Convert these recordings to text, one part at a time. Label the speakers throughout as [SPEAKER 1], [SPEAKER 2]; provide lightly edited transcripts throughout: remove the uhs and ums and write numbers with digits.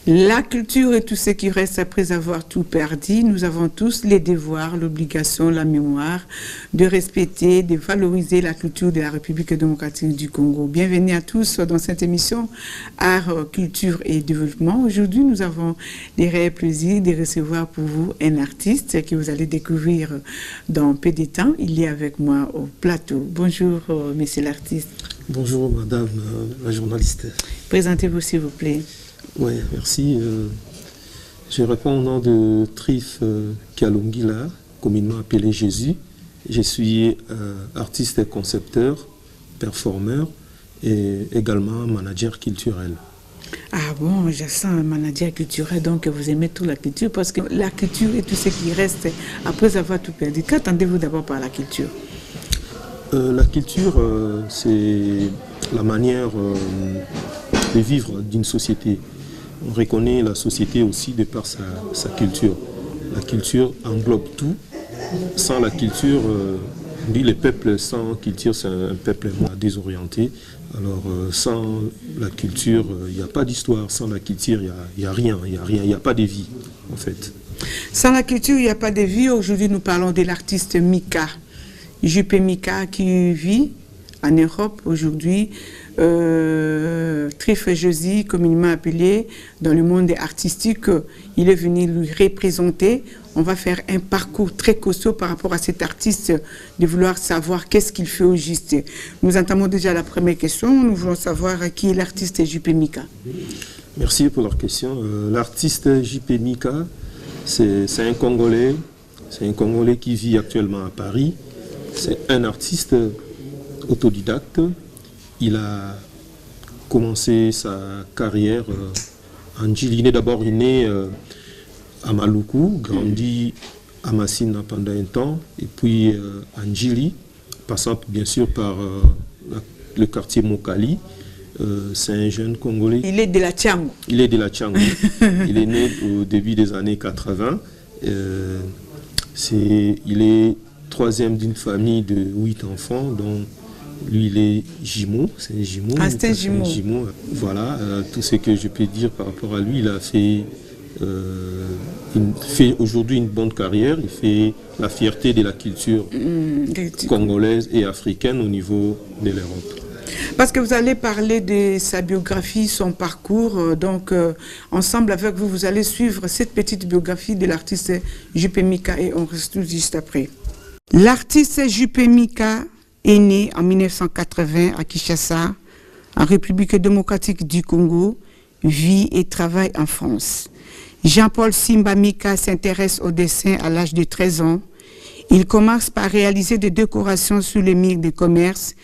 [SPEAKER 1] La culture et tout ce qui reste après avoir tout perdu, nous avons tous les devoirs, l'obligation, la mémoire de respecter, de valoriser la culture de la République démocratique du Congo. Bienvenue à tous dans cette émission Art, Culture et Développement. Aujourd'hui, nous avons le réel plaisir de recevoir pour vous un artiste que vous allez découvrir dans peu de temps. Il est avec moi au plateau. Bonjour, monsieur l'artiste.
[SPEAKER 2] Bonjour, madame la journaliste.
[SPEAKER 1] Présentez-vous, s'il vous plaît.
[SPEAKER 2] Oui, merci. Je réponds au nom de Trif Kialongila, communément appelé Jésus. Je suis artiste et concepteur, performeur et également manager culturel.
[SPEAKER 1] Ah bon, je sens un manager culturel, donc vous aimez toute la culture, parce que la culture est tout ce qui reste après avoir tout perdu. Qu'attendez-vous d'abord par la culture?
[SPEAKER 2] La culture, c'est la manière de vivre d'une société. On reconnaît la société aussi de par sa culture. La culture englobe tout. Sans la culture, on dit le peuple sans culture, c'est un peuple désorienté. Alors sans la culture, il n'y a pas d'histoire. Sans la culture, il n'y a rien, il n'y a pas de vie en fait.
[SPEAKER 1] Sans la culture, il n'y a pas de vie. Aujourd'hui, nous parlons de l'artiste Mika. Jupe Mika qui vit en Europe aujourd'hui. Trif Josi, communément appelé dans le monde artistique, il est venu lui représenter. On va faire un parcours très costaud par rapport à cet artiste, de vouloir savoir qu'est-ce qu'il fait au juste. Nous entamons déjà la première question. Nous voulons savoir qui est l'artiste Jupe Mika.
[SPEAKER 2] Merci pour leur question. L'artiste Jupe Mika, c'est un Congolais. C'est un Congolais qui vit actuellement à Paris. C'est un artiste autodidacte. Il a commencé sa carrière en Djili. D'abord, il est né à Maluku, grandi à Massina pendant un temps, et puis en Djili, passant bien sûr par le quartier Mokali. C'est un jeune Congolais.
[SPEAKER 1] Il est de la Tchango.
[SPEAKER 2] Il est de la Tchango. Il est né au début des années 80. Il est troisième d'une famille de 8 enfants, dont lui, il est jumeau, c'est un jumeau.
[SPEAKER 1] Ah, c'est un jumeau.
[SPEAKER 2] Voilà, tout ce que je peux dire par rapport à lui. Il fait aujourd'hui une bonne carrière. Il fait la fierté de la culture congolaise et africaine au niveau de l'Europe.
[SPEAKER 1] Parce que vous allez parler de sa biographie, son parcours. Donc, ensemble avec vous, vous allez suivre cette petite biographie de l'artiste Jupe Mika et on reste tout juste après. L'artiste Jupe Mika est né en 1980 à Kinshasa, en République démocratique du Congo, vit et travaille en France. Jean-Paul Simba Mika s'intéresse au dessin à l'âge de 13 ans. Il commence par réaliser des décorations sur les murs de commerce,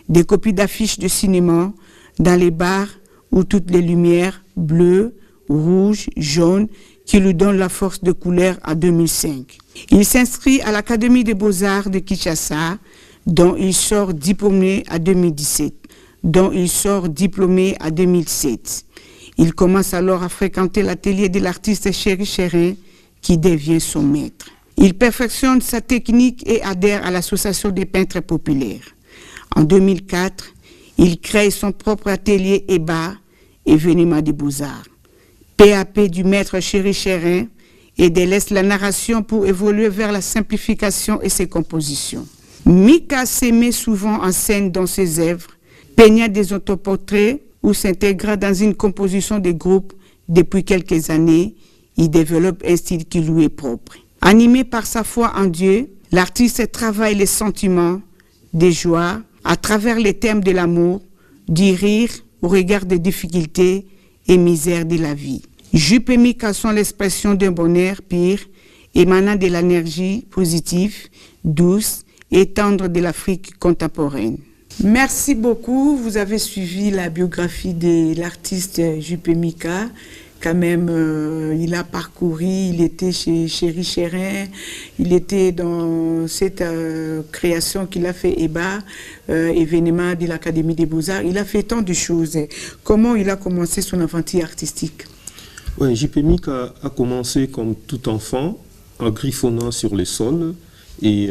[SPEAKER 1] des copies d'affiches de cinéma, dans les bars où toutes les lumières bleues, rouges, jaunes, qui lui donnent la force de couleur en 2005. Il s'inscrit à l'Académie des Beaux-Arts de Kinshasa, dont il sort diplômé en 2017, dont il sort diplômé en 2007. Il commence alors à fréquenter l'atelier de l'artiste Chéri Chérin, qui devient son maître. Il perfectionne sa technique et adhère à l'association des peintres populaires. En 2004, il crée son propre atelier EBA, événement des Beaux-Arts. PAP du maître Chéri Chérin et délaisse la narration pour évoluer vers la simplification et ses compositions. Mika se met souvent en scène dans ses œuvres, peignant des autoportraits ou s'intégrant dans une composition de groupe. Depuis quelques années, il développe un style qui lui est propre. Animé par sa foi en Dieu, l'artiste travaille les sentiments, des joies, à travers les thèmes de l'amour, du rire au regard des difficultés et misères de la vie. Jupe et Mika sont l'expression d'un bonheur pur, émanant de l'énergie positive, douce et tendre de l'Afrique contemporaine. Merci beaucoup. Vous avez suivi la biographie de l'artiste Jupe Mika. quand même, il a parcouru, il était chez Chéri Chérin, il était dans cette création qu'il a fait, EBA, événement de l'Académie des Beaux-Arts. Il a fait tant de choses. Comment il a commencé son aventure artistique?
[SPEAKER 2] Oui, JP Mika a commencé comme tout enfant, en griffonnant sur les sols, et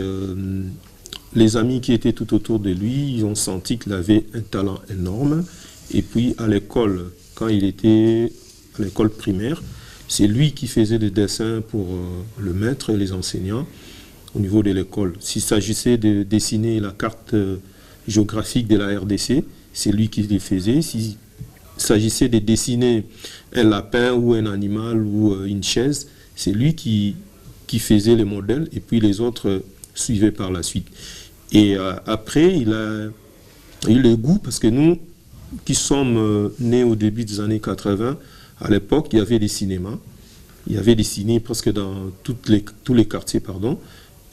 [SPEAKER 2] les amis qui étaient tout autour de lui, ils ont senti qu'il avait un talent énorme. Et puis à l'école, quand il était à l'école primaire, c'est lui qui faisait des dessins pour le maître et les enseignants au niveau de l'école. S'il s'agissait de dessiner la carte géographique de la RDC, c'est lui qui les faisait. S'il s'agissait de dessiner un lapin ou un animal ou une chaise, c'est lui qui faisait les modèles et puis les autres suivaient par la suite. Et après, il a eu le goût, parce que nous, qui sommes nés au début des années 80, à l'époque, il y avait des cinémas. Il y avait des ciné presque dans tous les quartiers, pardon.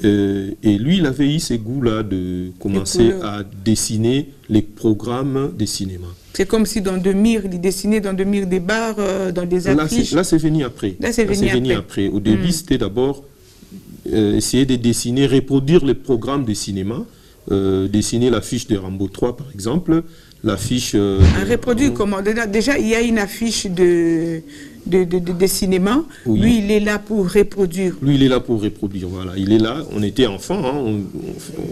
[SPEAKER 2] Et lui, il avait eu ce goût-là de commencer à dessiner les programmes des cinémas.
[SPEAKER 1] C'est comme si dans Demir, il dessinait dans Demir des bars, dans des affiches.
[SPEAKER 2] Là, c'est venu après.
[SPEAKER 1] Là, c'est venu
[SPEAKER 2] après. Au début, c'était d'abord essayer de dessiner, reproduire les programmes des cinémas, dessiner l'affiche de Rambo 3, par exemple, l'affiche...
[SPEAKER 1] reproduire comment? Déjà, il y a une affiche de cinéma. Oui. Lui, il est là pour reproduire.
[SPEAKER 2] Lui, il est là pour reproduire, voilà. Il est là, on était enfants, hein,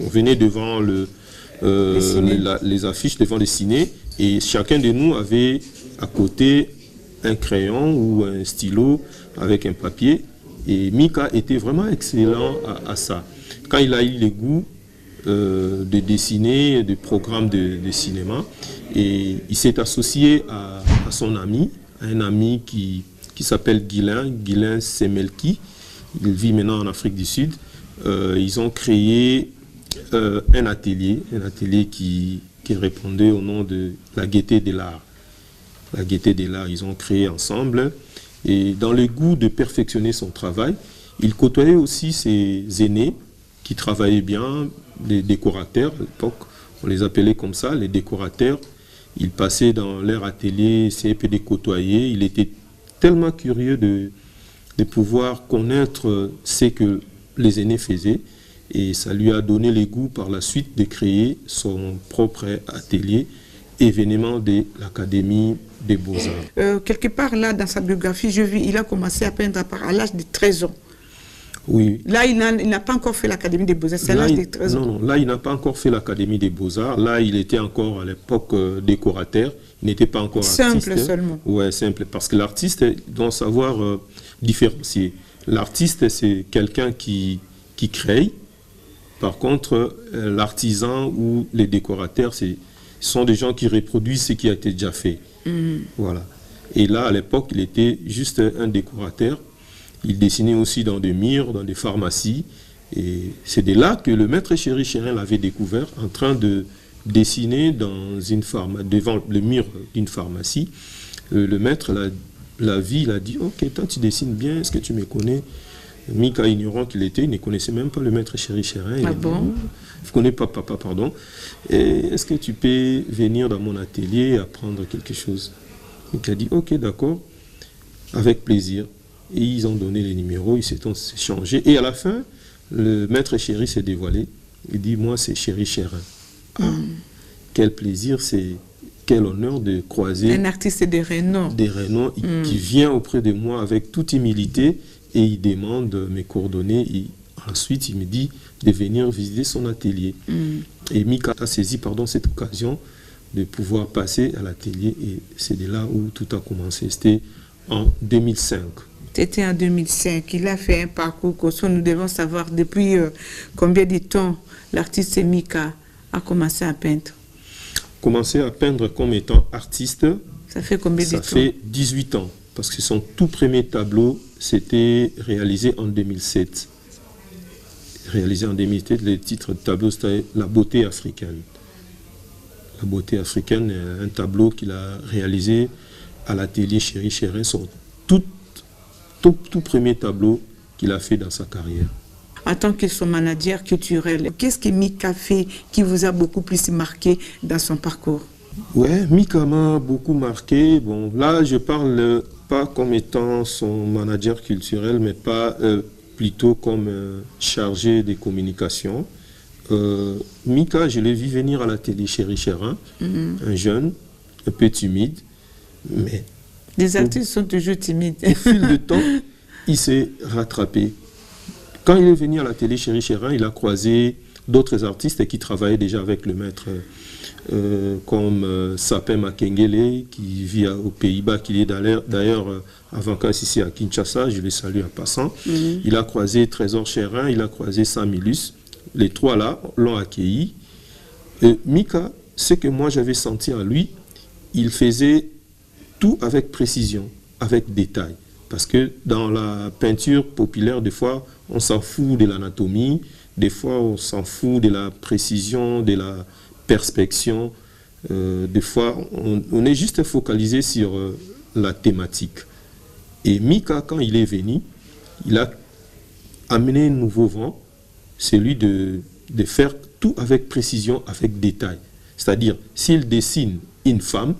[SPEAKER 2] on venait devant les affiches, devant les ciné, et chacun de nous avait à côté un crayon ou un stylo avec un papier. Et Mika était vraiment excellent à ça. Quand il a eu le goût de dessiner des programmes de cinéma, et il s'est associé à son ami, un ami qui s'appelle Guilain Semelki. Il vit maintenant en Afrique du Sud. Ils ont créé un atelier qui répondait au nom de la Gaîté de l'Art. La Gaîté de l'Art, ils ont créé ensemble. Et dans le goût de perfectionner son travail, il côtoyait aussi ses aînés qui travaillaient bien, les décorateurs. À l'époque, on les appelait comme ça, les décorateurs. Il passait dans leur atelier, essayait de les côtoyer. Il était tellement curieux de pouvoir connaître ce que les aînés faisaient. Et ça lui a donné le goût par la suite de créer son propre atelier, événement de l'Académie des Beaux-Arts.
[SPEAKER 1] Quelque part là, dans sa biographie, je vis, il a commencé à peindre à l'âge de 13 ans.
[SPEAKER 2] Oui.
[SPEAKER 1] Là, il n'a pas encore fait l'Académie des Beaux-Arts, c'est à l'âge de 13 ans.
[SPEAKER 2] Non, là, il n'a pas encore fait l'Académie des Beaux-Arts. Là, il était encore à l'époque décorateur. Il n'était pas encore artiste.
[SPEAKER 1] Simple seulement.
[SPEAKER 2] Oui, simple. Parce que l'artiste doit savoir différencier. L'artiste, c'est quelqu'un qui crée. Par contre, l'artisan ou les décorateurs, ce sont des gens qui reproduisent ce qui a été déjà fait. Voilà. Et là, à l'époque, il était juste un décorateur. Il dessinait aussi dans des murs, dans des pharmacies. Et c'est de là que le maître Chéri Chérin l'avait découvert en train de dessiner dans devant le mur d'une pharmacie. Le maître l'a vu, il a dit « Ok, toi tu dessines bien, est-ce que tu me connais ?» Mika, ignorant qu'il était, il ne connaissait même pas le maître Chéri Chérin.
[SPEAKER 1] Ah bon?
[SPEAKER 2] Je ne connais pas papa, pardon. Est-ce que tu peux venir dans mon atelier et apprendre quelque chose? Mika a dit, ok, d'accord, avec plaisir. Et ils ont donné les numéros, ils s'étaient échangés. Et à la fin, le maître Chéri s'est dévoilé. Il dit, moi, c'est Chéri Chérin. Ah, quel plaisir, quel honneur de croiser
[SPEAKER 1] un artiste de renom.
[SPEAKER 2] Des renoms qui vient auprès de moi avec toute humilité. Et il demande mes coordonnées et ensuite il me dit de venir visiter son atelier. Et Mika a saisi cette occasion de pouvoir passer à l'atelier et c'est de là où tout a commencé. C'était en 2005.
[SPEAKER 1] C'était en 2005. Il a fait un parcours que nous devons savoir depuis combien de temps l'artiste Mika a commencé à peindre. Commencé
[SPEAKER 2] à peindre comme étant artiste.
[SPEAKER 1] Ça fait combien de temps?
[SPEAKER 2] Ça fait 18 ans. Parce que son tout premier tableau, c'était réalisé en 2007. Réalisé en 2007, le titre de tableau, c'était « La beauté africaine ». La beauté africaine, un tableau qu'il a réalisé à l'atelier Chéri Chérin, son tout premier tableau qu'il a fait dans sa carrière.
[SPEAKER 1] En tant que son manager culturel, qu'est-ce que Mika fait qui vous a beaucoup plus marqué dans son parcours?
[SPEAKER 2] Ouais, Mika m'a beaucoup marqué. Bon, là, je parle pas comme étant son manager culturel, mais pas plutôt comme chargé des communications. Mika, je l'ai vu venir à la télé chez Richard, un jeune, un peu timide, mais
[SPEAKER 1] les artistes sont toujours timides.
[SPEAKER 2] Au fil du temps, il s'est rattrapé. Quand il est venu à la télé chez Richard, il a croisé d'autres artistes qui travaillaient déjà avec le maître, comme Sapin Makengele, qui vit aux Pays-Bas, qui est d'ailleurs en vacances ici à Kinshasa, je le salue en passant. Il a croisé Trésor Chérin, il a croisé Samilus. Les trois là l'ont accueilli. Mika, ce que moi j'avais senti en lui, il faisait tout avec précision, avec détail. Parce que dans la peinture populaire, des fois, on s'en fout de l'anatomie, des fois, on s'en fout de la précision, de la perspection. Des fois, on est juste focalisé sur la thématique. Et Mika, quand il est venu, il a amené un nouveau vent, celui de faire tout avec précision, avec détail. C'est-à-dire, s'il dessine une femme,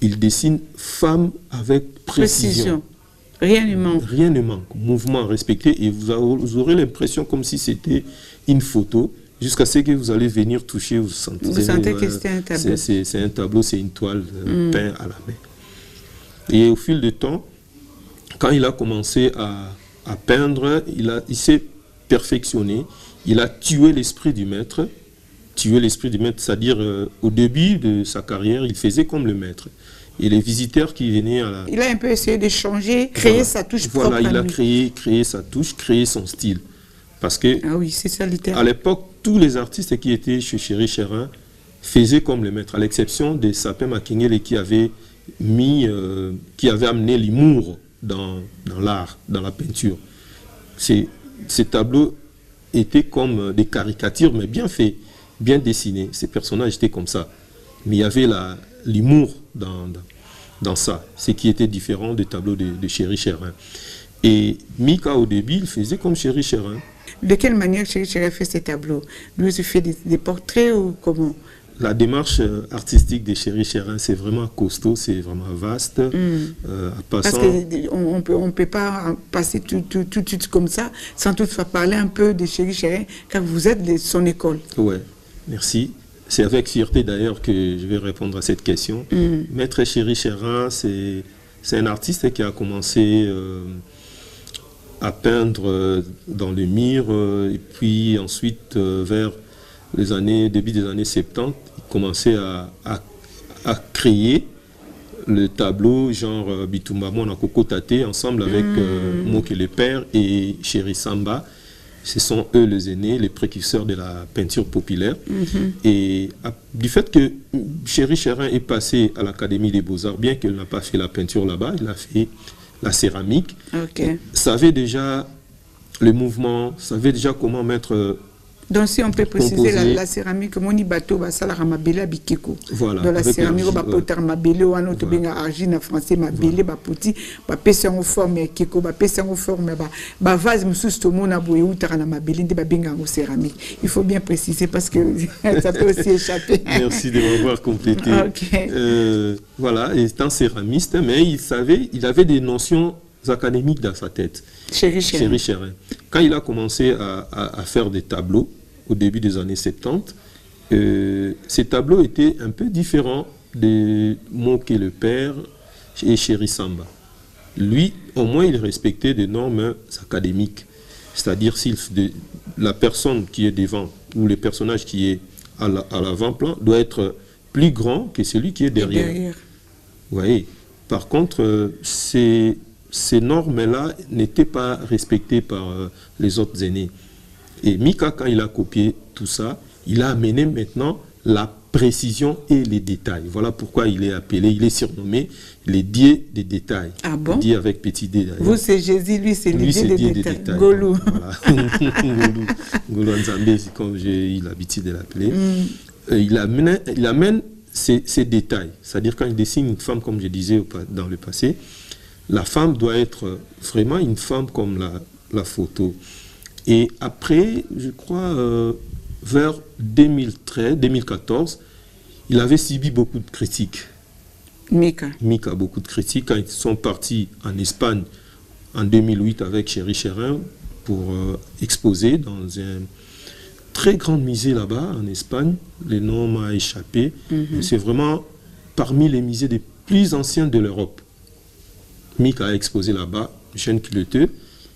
[SPEAKER 2] il dessine femme avec précision.
[SPEAKER 1] Rien ne manque.
[SPEAKER 2] Rien ne manque. Mouvement respecté. Et vous aurez l'impression comme si c'était une photo, jusqu'à ce que vous allez venir toucher, vous sentez
[SPEAKER 1] que c'était un tableau.
[SPEAKER 2] C'est un tableau, c'est une toile peinte à la main. Et au fil du temps, quand il a commencé à peindre, il s'est perfectionné. Il a tué l'esprit du maître. C'est-à-dire au début de sa carrière, il faisait comme le maître. Et les visiteurs qui venaient à la...
[SPEAKER 1] Il a un peu essayé de changer, créer sa touche propre.
[SPEAKER 2] Voilà, il a créé sa touche, créé son style. Parce que,
[SPEAKER 1] ah oui, c'est ça, littéralement.
[SPEAKER 2] À l'époque, tous les artistes qui étaient chez Chéri Chérin faisaient comme le maître, à l'exception de Sapin Makengele qui avait amené l'humour dans l'art, dans la peinture. Ces tableaux étaient comme des caricatures, mais bien faits, bien dessinés. Ces personnages étaient comme ça. Mais il y avait l'humour dans ça, ce qui était différent des tableaux de Chéri Chérin. Et Mika, au début, il faisait comme Chéri Chérin.
[SPEAKER 1] De quelle manière Chéri Chérin fait ces tableaux? Lui, il fait des portraits ou comment?
[SPEAKER 2] La démarche artistique de Chéri Chérin, c'est vraiment costaud, c'est vraiment vaste.
[SPEAKER 1] Parce qu'on ne peut pas passer tout de suite comme ça, sans toutefois parler un peu de Chéri Chérin, car vous êtes de son école.
[SPEAKER 2] Oui, merci. C'est avec fierté d'ailleurs que je vais répondre à cette question. Maître Chéri Chérin, c'est un artiste qui a commencé à peindre dans le mire, et puis ensuite vers début des années 70, il commençait à créer le tableau genre Bitumba Mwana Koko Tate ensemble avec Moke le Père et Chéri Samba. Ce sont eux les aînés, les précurseurs de la peinture populaire. Et du fait que Chéri Chérin est passé à l'Académie des Beaux-Arts, bien qu'il n'a pas fait la peinture là-bas, il a fait la céramique. Savait déjà le mouvement, savait déjà comment mettre...
[SPEAKER 1] Donc si on peut préciser la céramique, moni bateau ça la ramabela bikeko.
[SPEAKER 2] Voilà.
[SPEAKER 1] Dans la céramique ba potar mabele ou un autre benga argile en français mabele ba poti ba pesa en forme keko ba pesa en forme ba vase mususu to mona boye ou tara na mabele de ba benga en céramique. Il faut bien préciser parce que ça peut aussi échapper.
[SPEAKER 2] Merci de m'avoir complété. Voilà, étant céramiste, mais il avait des notions académiques dans sa tête.
[SPEAKER 1] Chéri
[SPEAKER 2] Chérin. Quand il a commencé à faire des tableaux au début des années 70, ces tableaux étaient un peu différents de Moke le Père et Chéri Samba. Lui, au moins, il respectait des normes académiques. C'est-à-dire, la personne qui est devant ou le personnage qui est à l'avant-plan doit être plus grand que celui qui est derrière. Vous voyez. Par contre, ces normes-là n'étaient pas respectées par les autres aînés. Et Mika, quand il a copié tout ça, il a amené maintenant la précision et les détails. Voilà pourquoi il est surnommé les dieux des détails.
[SPEAKER 1] Ah bon?
[SPEAKER 2] Dieu avec petit dé.
[SPEAKER 1] Vous, c'est Jésus, lui, c'est les dieux des détails. Golou.
[SPEAKER 2] Voilà. Golou Nzambe, c'est comme j'ai eu l'habitude de l'appeler. Il amène ces détails. C'est-à-dire quand il dessine une femme, comme je disais dans le passé, la femme doit être vraiment une femme comme la photo. Et après, je crois, vers 2013, 2014, il avait subi beaucoup de critiques.
[SPEAKER 1] Mika.
[SPEAKER 2] Mika, beaucoup de critiques quand ils sont partis en Espagne en 2008 avec Chéri Chérin pour exposer dans un très grand musée là-bas en Espagne. Le nom m'a échappé. C'est vraiment parmi les musées les plus anciens de l'Europe. Mika a exposé là-bas, jeune culoteux,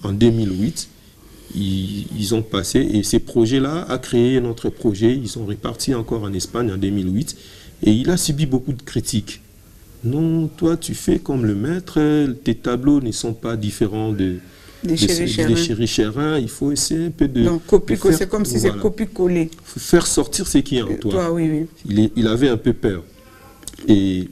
[SPEAKER 2] en 2008. Ils ont passé, et ces projets-là a créé un autre projet. Ils sont repartis encore en Espagne en 2008. Et il a subi beaucoup de critiques. Non, toi tu fais comme le maître, tes tableaux ne sont pas différents de Chéri Chérin. Il faut essayer un peu de...
[SPEAKER 1] Donc, c'est comme si c'est copier-coller.
[SPEAKER 2] Il faut faire sortir ce qui est en toi.
[SPEAKER 1] Toi, oui, oui.
[SPEAKER 2] Il avait un peu peur. Et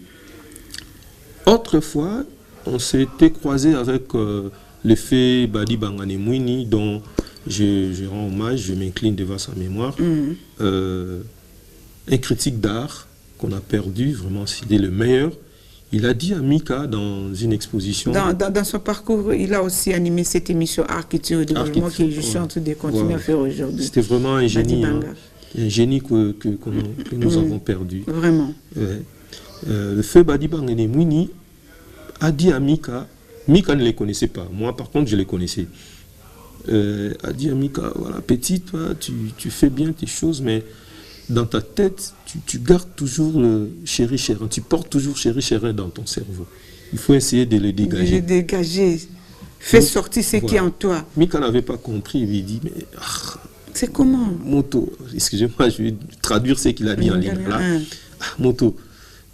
[SPEAKER 2] autrefois, on s'était croisé avec le fait Badi Banganemouini, dont je rends hommage, je m'incline devant sa mémoire. Un critique d'art qu'on a perdu, vraiment, c'était le meilleur. Il a dit à Mika dans une exposition...
[SPEAKER 1] Dans son parcours, il a aussi animé cette émission Architecture et Développement que je suis en train de continuer à faire aujourd'hui.
[SPEAKER 2] C'était vraiment un génie, un génie que nous avons perdu.
[SPEAKER 1] Vraiment.
[SPEAKER 2] Le fait Badi Banganemouini a dit à Mika, Mika ne les connaissait pas, moi par contre je les connaissais, a dit à Mika, voilà, petit, toi tu fais bien tes choses, mais dans ta tête, tu gardes toujours le Chéri Chérin, tu portes toujours Chéri Chérin dans ton cerveau. Il faut essayer de le dégager.
[SPEAKER 1] Le dégager. Fais sortir ce qui est en toi.
[SPEAKER 2] Mika n'avait pas compris, il lui dit, mais...
[SPEAKER 1] c'est comment
[SPEAKER 2] Moto, excusez-moi, je vais traduire ce qu'il a dit en ligne là. Moto,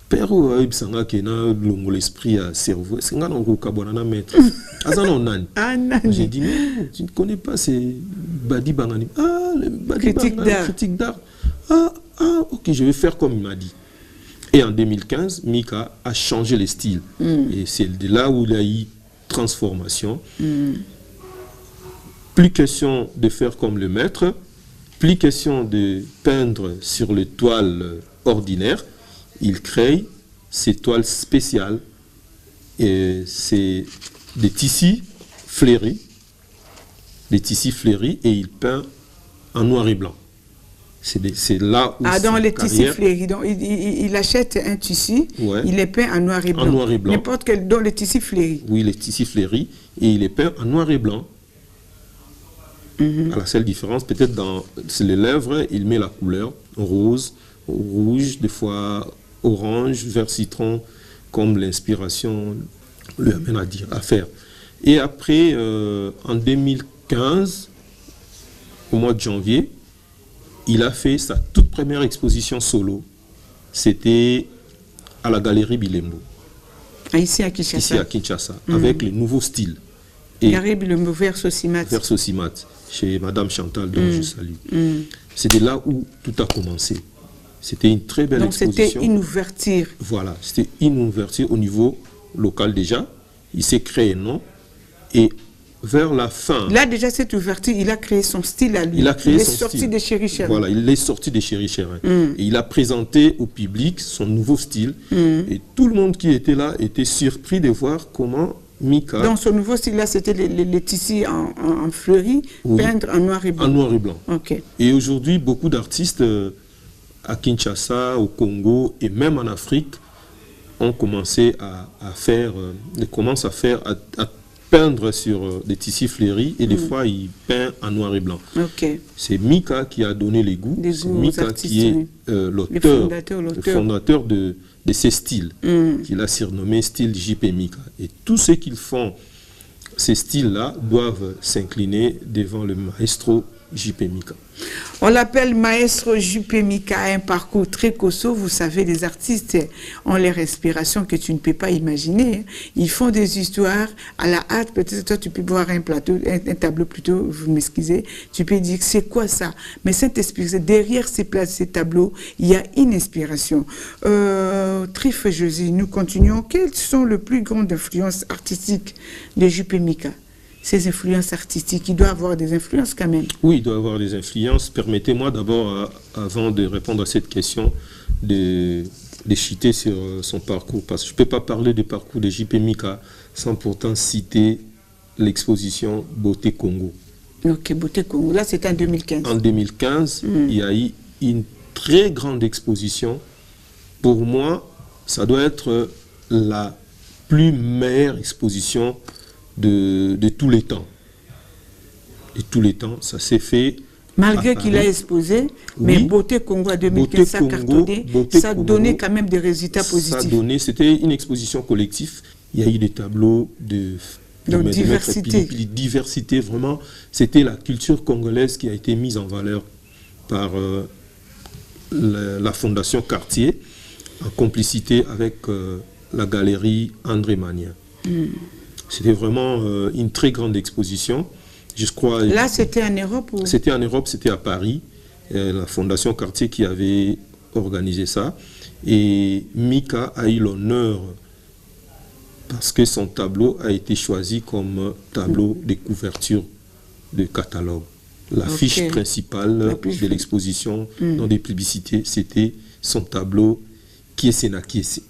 [SPEAKER 2] Pero Ibsanga qui n'a l'esprit à cerveau, c'est un gars maître. J'ai dit, mais tu ne connais pas ces Badi Bangani. Ah, le Badi Bangani, critique d'art. Ok, je vais faire comme il m'a dit. Et en 2015, Mika a changé le style. Et c'est de là où il y a eu transformation. Plus question de faire comme le maître, plus question de peindre sur les toiles ordinaires. Il crée ces toiles spéciales. Et c'est des tissus fleuris. Des tissus fleuris et il peint en noir et blanc. C'est là où
[SPEAKER 1] dans les tissus fleuris. Donc, il achète un tissu, il les peint en noir et blanc.
[SPEAKER 2] En noir et blanc.
[SPEAKER 1] N'importe quel, dans les tissus fleuris.
[SPEAKER 2] Oui, les tissus fleuris. Et il les peint en noir et blanc. À la seule différence, peut-être dans les lèvres, il met la couleur rose, rouge, des fois orange, vert citron, comme l'inspiration lui amène à faire. Et après, en 2015, au mois de janvier, il a fait sa toute première exposition solo. C'était à la Galerie Bilembo.
[SPEAKER 1] Ici à Kinshasa.
[SPEAKER 2] Ici à Kinshasa, avec le nouveau style.
[SPEAKER 1] Galerie Bilembo, Verso-Simat.
[SPEAKER 2] Verso-Simat, chez Madame Chantal, dont je salue. C'était là où tout a commencé. C'était une très belle exposition.
[SPEAKER 1] Donc c'était une ouverture.
[SPEAKER 2] Voilà, c'était une ouverture au niveau local déjà. Il s'est créé un nom. Et vers la fin...
[SPEAKER 1] Là, déjà, cette ouverture, il a créé son style à lui.
[SPEAKER 2] Il est
[SPEAKER 1] sorti de Chéri Chérin.
[SPEAKER 2] Voilà, il est sorti de Chéri Chérin. Et il a présenté au public son nouveau style. Et tout le monde qui était là était surpris de voir comment Mika...
[SPEAKER 1] Dans son nouveau style-là, c'était les tissus en fleuris, peindre en noir et blanc.
[SPEAKER 2] En noir et blanc.
[SPEAKER 1] Okay.
[SPEAKER 2] Et aujourd'hui, beaucoup d'artistes à Kinshasa, au Congo et même en Afrique ont commencé à peindre sur des tissus fleuris et des fois il peint en noir et blanc. C'est Mika qui a donné les goûts, c'est Mika qui est l'auteur, le fondateur de ces styles, qu'il a surnommé style JP Mika. Et tous ceux qui font ces styles-là doivent s'incliner devant le maestro JP Mika.
[SPEAKER 1] On l'appelle Maestro JP Mika, un parcours très costaud. Vous savez, les artistes ont les respirations que tu ne peux pas imaginer. Ils font des histoires à la hâte. Peut-être toi, tu peux voir un tableau plutôt, vous m'excusez. Tu peux dire, c'est quoi ça? Mais derrière ces tableaux, il y a une inspiration. Triffe José, nous continuons. Quelles sont les plus grandes influences artistiques de JP Mika? Ces influences artistiques, il doit avoir des influences quand même.
[SPEAKER 2] Oui, il doit avoir des influences. Permettez-moi d'abord, avant de répondre à cette question, de chuter sur son parcours. Parce que je ne peux pas parler du parcours de JP Mika sans pourtant citer l'exposition Beauté Congo.
[SPEAKER 1] Ok, Beauté Congo. Là, c'était en 2015.
[SPEAKER 2] En 2015, il y a eu une très grande exposition pour moi, ça doit être la plus meilleure exposition de tous les temps. De tous les temps, ça s'est fait.
[SPEAKER 1] Malgré qu'il a exposé, mais
[SPEAKER 2] oui.
[SPEAKER 1] Beauté Congo à 2015, ça a cartonné, ça a donné quand même des résultats positifs.
[SPEAKER 2] C'était une exposition collective. Il y a eu des tableaux de
[SPEAKER 1] diversité.
[SPEAKER 2] Diversité, vraiment. C'était la culture congolaise qui a été mise en valeur par la Fondation Cartier, en complicité avec la galerie André Magnin. C'était vraiment une très grande exposition. Je crois,
[SPEAKER 1] là, c'était en Europe ou...
[SPEAKER 2] C'était en Europe, c'était à Paris. La Fondation Cartier qui avait organisé ça. Et Mika a eu l'honneur parce que son tableau a été choisi comme tableau de couverture de catalogue. La fiche principale de l'exposition dans des publicités, c'était son tableau Kiesena Kiesi.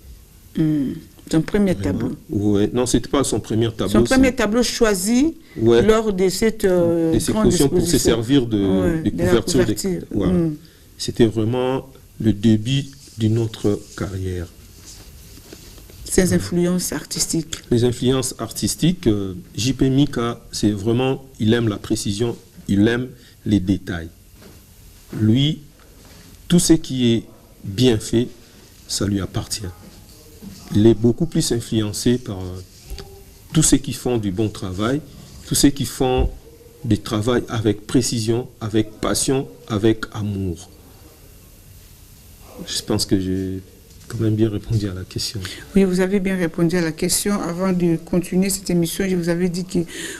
[SPEAKER 1] Son premier tableau.
[SPEAKER 2] Ouais. Non, ce n'était pas son premier tableau.
[SPEAKER 1] Son premier tableau choisi lors de cette grande exposition
[SPEAKER 2] pour se servir de couverture. Voilà. C'était vraiment le début d'une autre carrière.
[SPEAKER 1] Ses influences artistiques.
[SPEAKER 2] Les influences artistiques, JP Mika, c'est vraiment, il aime la précision, il aime les détails. Lui, tout ce qui est bien fait, ça lui appartient. Il est beaucoup plus influencé par tous ceux qui font du bon travail, tous ceux qui font du travail avec précision, avec passion, avec amour. Je pense que j'ai quand même bien répondu à la question.
[SPEAKER 1] Oui, vous avez bien répondu à la question. Avant de continuer cette émission, je vous avais dit que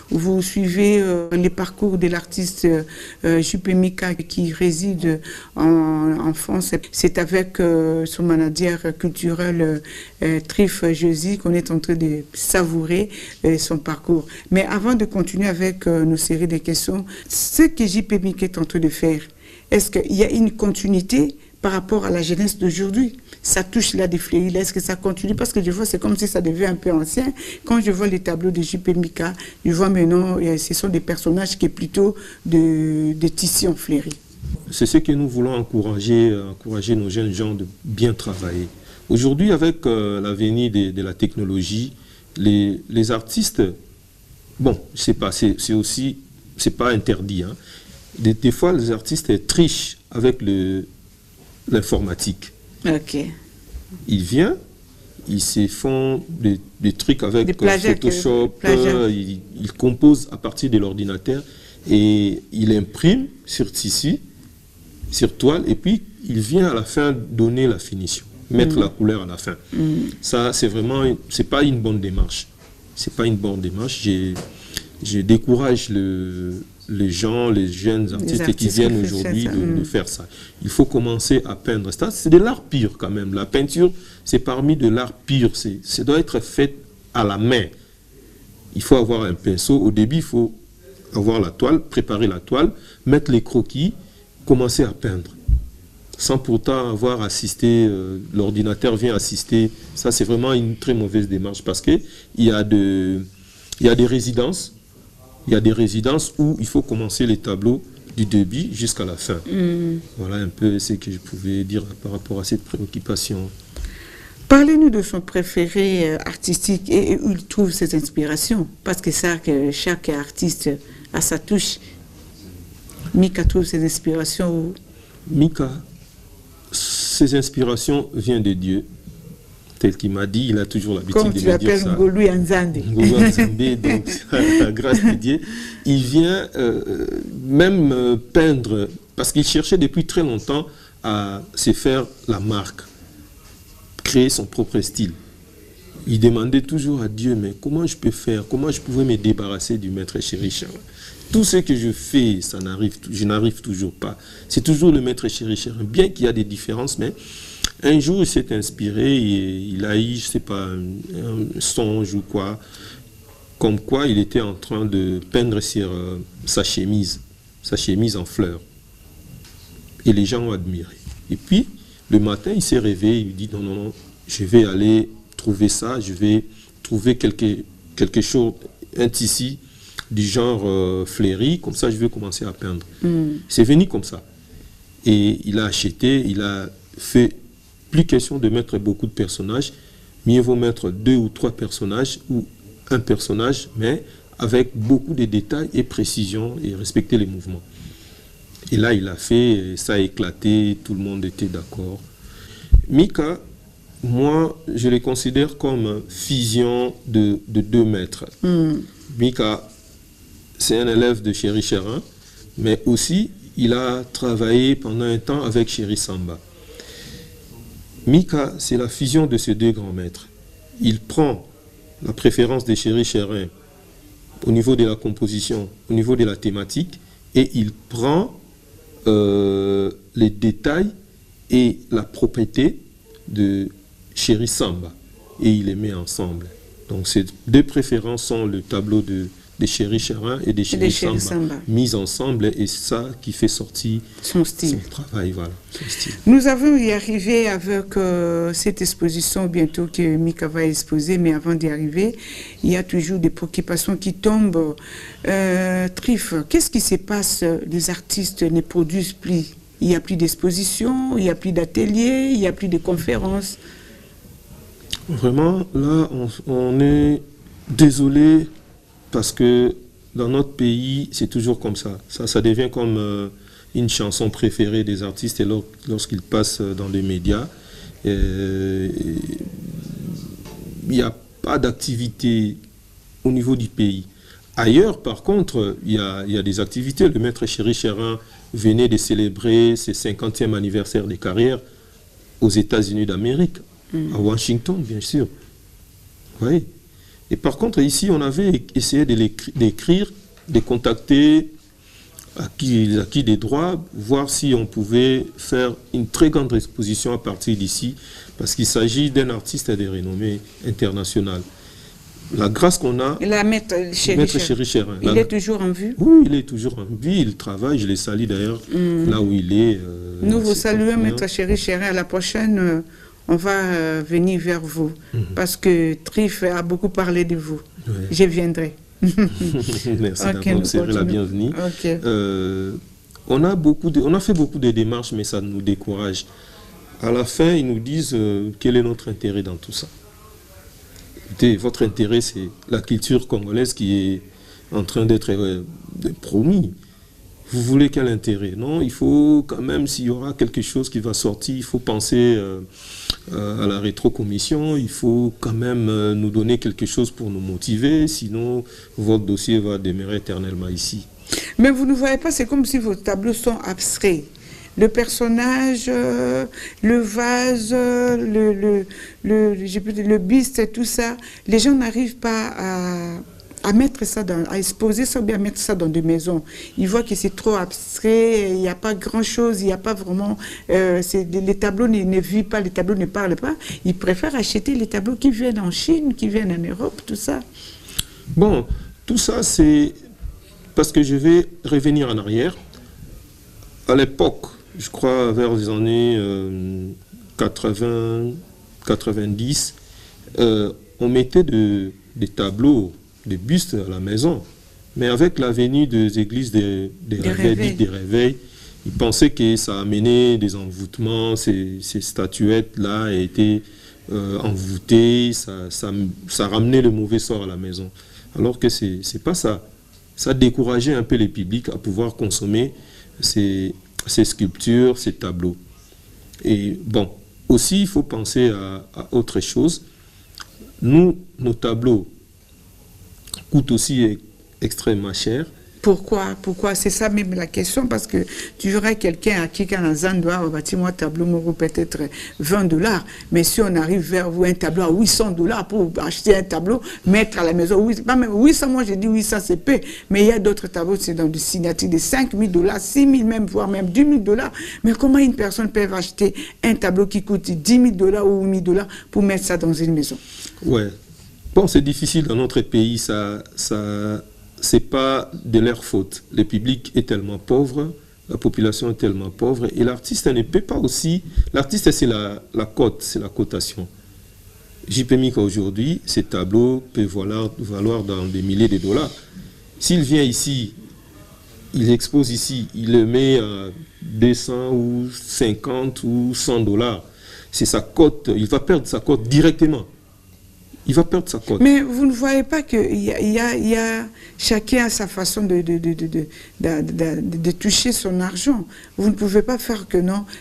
[SPEAKER 1] vous suivez les parcours de l'artiste JP Mika qui réside en France. C'est avec son manager culturel Trif Josi qu'on est en train de savourer son parcours. Mais avant de continuer avec nos séries de questions, ce que JP Mika est en train de faire, est-ce qu'il y a une continuité par rapport à la jeunesse d'aujourd'hui? Ça touche là des fleuris, est-ce que ça continue? Parce que je vois, c'est comme si ça devient un peu ancien. Quand je vois les tableaux de JP Mika, je vois maintenant, ce sont des personnages qui sont plutôt de tissus en fleuris.
[SPEAKER 2] C'est ce que nous voulons encourager nos jeunes gens de bien travailler. Aujourd'hui, avec l'avenir de la technologie, les artistes, bon, je sais pas, c'est aussi, c'est pas interdit. Hein. Des fois, les artistes trichent avec l'informatique.
[SPEAKER 1] Ok.
[SPEAKER 2] Ils viennent, ils se font des trucs avec Photoshop, ils composent à partir de l'ordinateur et ils impriment sur tissu, sur toile, et puis il vient à la fin donner la finition, mettre la couleur à la fin. Ça, c'est vraiment, c'est pas une bonne démarche. C'est pas une bonne démarche. Je décourage les gens, les jeunes artistes qui viennent aujourd'hui de faire ça. Il faut commencer à peindre. C'est de l'art pur quand même. La peinture, c'est parmi de l'art pur. Ça doit être fait à la main. Il faut avoir un pinceau. Au début, il faut avoir la toile, préparer la toile, mettre les croquis, commencer à peindre. Sans pourtant avoir assisté, l'ordinateur vient assister. Ça, c'est vraiment une très mauvaise démarche parce qu'il y a des résidences. Il y a des résidences où il faut commencer les tableaux du début jusqu'à la fin. Voilà un peu ce que je pouvais dire par rapport à cette préoccupation.
[SPEAKER 1] Parlez-nous de son préféré artistique et où il trouve ses inspirations. Parce que ça, que chaque artiste a sa touche. Mika trouve ses inspirations où?
[SPEAKER 2] Mika, ses inspirations viennent de Dieu. Tel qu'il m'a dit, il a toujours l'habitude de me dire ça.
[SPEAKER 1] Comme tu l'appelles Ngolu Nzambe.
[SPEAKER 2] Ngolu Nzambe, donc la grâce de Dieu. Il vient même peindre, parce qu'il cherchait depuis très longtemps à se faire la marque, créer son propre style. Il demandait toujours à Dieu, mais comment je peux faire, comment je pouvais me débarrasser du maître chéri Charles. Tout ce que je fais, je n'arrive toujours pas. C'est toujours le maître chéri Charles. Bien qu'il y a des différences, mais un jour, il s'est inspiré et il a eu, je ne sais pas, un songe ou quoi, comme quoi il était en train de peindre sur sa chemise en fleurs. Et les gens ont admiré. Et puis, le matin, il s'est réveillé, il dit non, je vais aller trouver ça, je vais trouver quelque chose, un tissu du genre fleuri, comme ça je vais commencer à peindre. C'est venu comme ça. Et il a acheté, il a fait plus question de mettre beaucoup de personnages. Mieux vaut mettre 2 ou 3 personnages ou un personnage, mais avec beaucoup de détails et précision et respecter les mouvements. Et là, il a fait, ça a éclaté, tout le monde était d'accord. Mika, moi, je le considère comme fusion de 2 maîtres. Mika, c'est un élève de Chéri Chérin, mais aussi, il a travaillé pendant un temps avec Chéri Samba. Mika, c'est la fusion de ces 2 grands maîtres. Il prend la préférence de Chéri Chérin au niveau de la composition, au niveau de la thématique, et il prend les détails et la propriété de Chéri Samba, et il les met ensemble. Donc ces 2 préférences sont le tableau de Chéri Chérin et de Chéri Samba mis ensemble, et ça qui fait sortir
[SPEAKER 1] son style,
[SPEAKER 2] son travail, voilà, son style.
[SPEAKER 1] Nous avons y arrivé avec cette exposition bientôt que Mika va exposer, mais avant d'y arriver, il y a toujours des préoccupations qui tombent. Trif, qu'est-ce qui se passe? Les artistes ne produisent plus. Il n'y a plus d'exposition, il n'y a plus d'ateliers, il n'y a plus de conférences.
[SPEAKER 2] Vraiment, là, on est désolé parce que dans notre pays, c'est toujours comme ça. Ça devient comme une chanson préférée des artistes, et lorsqu'ils passent dans les médias, il n'y a pas d'activité au niveau du pays. Ailleurs, par contre, il y a des activités. Le maître Chéri Chérin venait de célébrer ses 50e anniversaire de carrière aux États-Unis d'Amérique, à Washington, bien sûr. Oui. Et par contre, ici, on avait essayé d'écrire, de contacter acquis des droits, voir si on pouvait faire une très grande exposition à partir d'ici, parce qu'il s'agit d'un artiste de renommée internationale. La grâce qu'on a,
[SPEAKER 1] Maître
[SPEAKER 2] Chéri Chérin.
[SPEAKER 1] Il est toujours en vue?
[SPEAKER 2] Oui, il est toujours en vue, il travaille, je les salue d'ailleurs, là où il est.
[SPEAKER 1] Nous vous saluons, Maître Chéri Chérin. À la prochaine, on va venir vers vous, parce que Trif a beaucoup parlé de vous.
[SPEAKER 2] Ouais.
[SPEAKER 1] Je viendrai.
[SPEAKER 2] Merci d'avoir serré la bienvenue. On a fait beaucoup de démarches, mais ça nous décourage. À la fin, ils nous disent quel est notre intérêt dans tout ça. Écoutez, votre intérêt, c'est la culture congolaise qui est en train d'être promise. Vous voulez quel intérêt? Non, il faut quand même, s'il y aura quelque chose qui va sortir, il faut penser à la rétrocommission, il faut quand même nous donner quelque chose pour nous motiver, sinon votre dossier va demeurer éternellement ici.
[SPEAKER 1] Mais vous ne voyez pas, c'est comme si vos tableaux sont abstraits. Le personnage, le vase, le buste, tout ça, les gens n'arrivent pas à mettre ça à exposer ça ou bien à mettre ça dans des maisons. Ils voient que c'est trop abstrait, il n'y a pas grand-chose, il n'y a pas vraiment... les tableaux ne vivent pas, les tableaux ne parlent pas. Ils préfèrent acheter les tableaux qui viennent en Chine, qui viennent en Europe, tout ça.
[SPEAKER 2] Bon, tout ça, c'est parce que je vais revenir en arrière. À l'époque, je crois vers les années 80, 90, on mettait des tableaux, des bustes à la maison. Mais avec la venue des églises des réveils, ils pensaient que ça amenait des envoûtements, ces statuettes-là étaient envoûtées, ça ramenait le mauvais sort à la maison. Alors que c'est pas ça. Ça décourageait un peu les publics à pouvoir consommer ces sculptures, ces tableaux. Et bon, aussi, il faut penser à autre chose. Nos tableaux coûtent aussi extrêmement cher.
[SPEAKER 1] Pourquoi? C'est ça même la question, parce que tu verras quelqu'un à qui quand un dollars, bâtiment tableau peut-être $20, mais si on arrive vers vous un tableau à $800 pour acheter un tableau, mettre à la maison, oui, pas même 800, moi j'ai dit 800 c'est peu, mais il y a d'autres tableaux, c'est dans des signatures de $5,000, 6,000 même, voire même $10,000. Mais comment une personne peut acheter un tableau qui coûte $10,000 ou $1,000 pour mettre ça dans une maison?
[SPEAKER 2] Ouais. Bon, c'est difficile dans notre pays, c'est pas de leur faute. Le public est tellement pauvre, la population est tellement pauvre, et l'artiste ne peut pas aussi... L'artiste, c'est la cote, c'est la cotation. JP Mika aujourd'hui, ces tableaux peuvent valoir dans des milliers de dollars. S'il vient ici, il expose ici, il le met à 200 ou 50 ou $100. c'est sa cote, il va perdre sa cote directement. Il va perdre sa cote.
[SPEAKER 1] Mais vous ne voyez pas qu'il y a chacun a sa façon de toucher son argent. Vous ne pouvez pas faire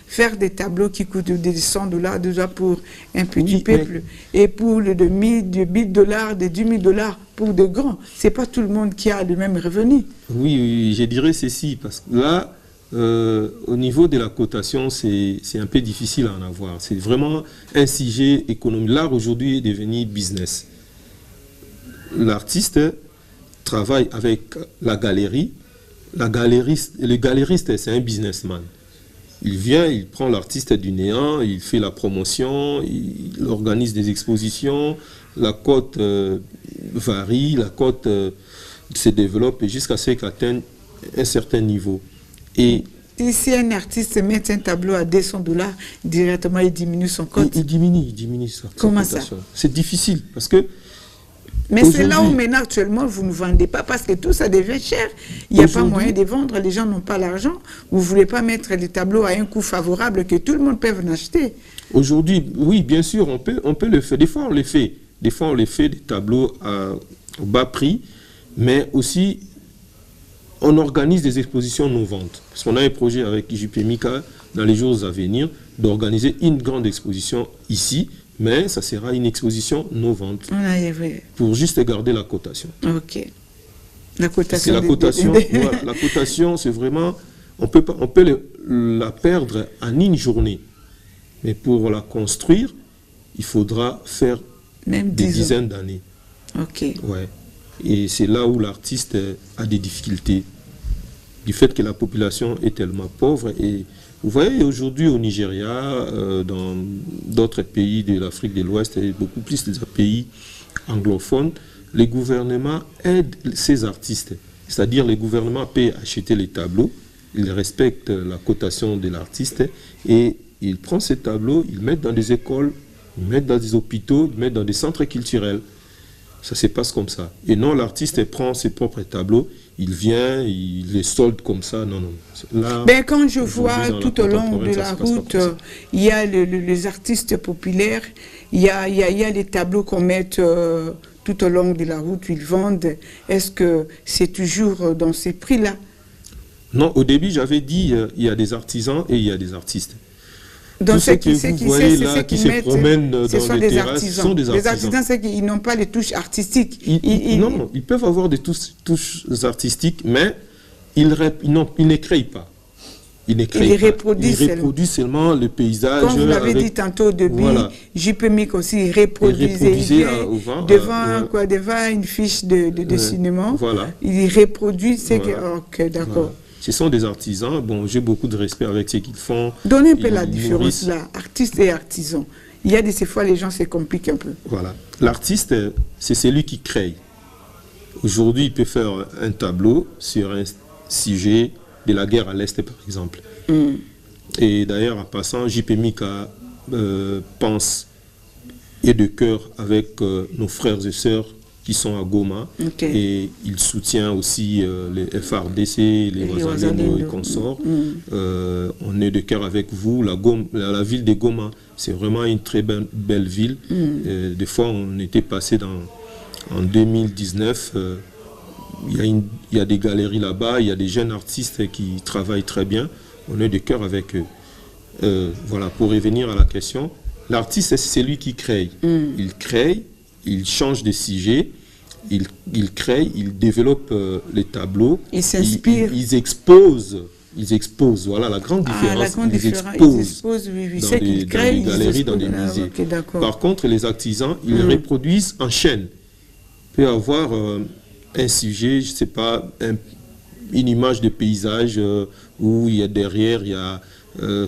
[SPEAKER 1] faire des tableaux qui coûtent des $100 déjà pour un petit peuple et pour le de $1000, des $10 000 pour de grands. C'est pas tout le monde qui a le même revenu.
[SPEAKER 2] Oui, je dirais ceci, parce que là, au niveau de la cotation, c'est un peu difficile à en avoir. C'est vraiment un sujet économique. L'art aujourd'hui est devenu business. L'artiste travaille avec la galerie. Le galeriste, c'est un businessman. Il vient, il prend l'artiste du néant, il fait la promotion, il organise des expositions, la cote varie, la cote se développe jusqu'à ce qu'elle atteigne un certain niveau. Et
[SPEAKER 1] si un artiste met un tableau à $200, directement il diminue son cote.
[SPEAKER 2] Il diminue sa
[SPEAKER 1] Comment ça?
[SPEAKER 2] C'est difficile parce que.
[SPEAKER 1] Mais c'est là où maintenant actuellement vous ne vendez pas parce que tout ça devient cher. Il n'y a pas moyen de vendre, les gens n'ont pas l'argent. Vous ne voulez pas mettre les tableaux à un coût favorable que tout le monde peut en acheter.
[SPEAKER 2] Aujourd'hui, oui, bien sûr, on peut le faire. Des fois, on les fait. Des fois, on les fait des tableaux au bas prix, mais aussi. On organise des expositions non-ventes. Parce qu'on a un projet avec JP Mika dans les jours à venir d'organiser une grande exposition ici, mais ça sera une exposition non-vente. Pour juste garder la cotation.
[SPEAKER 1] Ok. La cotation.
[SPEAKER 2] La cotation, c'est vraiment... On peut la perdre en une journée. Mais pour la construire, il faudra faire des dizaines d'années.
[SPEAKER 1] Ok.
[SPEAKER 2] Ouais. Et c'est là où l'artiste a des difficultés, du fait que la population est tellement pauvre. Et vous voyez aujourd'hui au Nigeria, dans d'autres pays de l'Afrique de l'Ouest et beaucoup plus des pays anglophones, les gouvernements aident ces artistes. C'est-à-dire les gouvernements paient acheter les tableaux, ils respectent la cotation de l'artiste et ils prennent ces tableaux, ils mettent dans des écoles, ils mettent dans des hôpitaux, ils mettent dans des centres culturels. Ça se passe comme ça. Et non, l'artiste prend ses propres tableaux, il vient, il les solde comme ça. Non, non. Là,
[SPEAKER 1] ben, quand je vois tout au long de la route, il y a les artistes populaires, il y a les tableaux qu'on met tout au long de la route, ils vendent. Est-ce que c'est toujours dans ces prix-là?
[SPEAKER 2] Non, au début, j'avais dit il y a des artisans et il y a des artistes.
[SPEAKER 1] Donc,
[SPEAKER 2] ceux que vous voyez là, qui se promènent dans les terrasses, sont des artisans.
[SPEAKER 1] Les artisans, c'est qu'ils n'ont pas les touches artistiques.
[SPEAKER 2] Non, ils peuvent avoir des touches artistiques, mais ils ne créent pas. Ils reproduisent seulement le paysage.
[SPEAKER 1] Comme vous l'avez dit tantôt au début, JP Mika aussi reproduisait devant une fiche de cinéma.
[SPEAKER 2] Voilà.
[SPEAKER 1] Il reproduit ce que... Ok, d'accord.
[SPEAKER 2] Voilà. Ce sont des artisans. Bon, j'ai beaucoup de respect avec ce qu'ils font.
[SPEAKER 1] Donnez un peu la différence là, artiste et artisan. Il y a ces fois, les gens se compliquent un peu.
[SPEAKER 2] Voilà. L'artiste, c'est celui qui crée. Aujourd'hui, il peut faire un tableau sur un sujet de la guerre à l'Est, par exemple. Et d'ailleurs, en passant, JP Mika pense et de cœur avec nos frères et sœurs qui sont à Goma. Et il soutient aussi les FRDC, les Wazalendo et consorts. On est de cœur avec vous. La ville de Goma, c'est vraiment une très belle ville. Des fois, on était passé en 2019. Il y a des galeries là-bas, il y a des jeunes artistes qui travaillent très bien. On est de cœur avec eux. Voilà, pour revenir à la question, l'artiste, c'est celui qui crée. Il crée, il change de sujet, il crée, il développe les tableaux.
[SPEAKER 1] Il s'inspire.
[SPEAKER 2] Ils exposent, voilà la grande différence. Ils exposent
[SPEAKER 1] dans
[SPEAKER 2] des galeries, dans des musées. Par contre, les artisans, ils reproduisent en chaîne. Il peut y avoir un sujet, je ne sais pas, une image de paysage où il y a derrière, il y a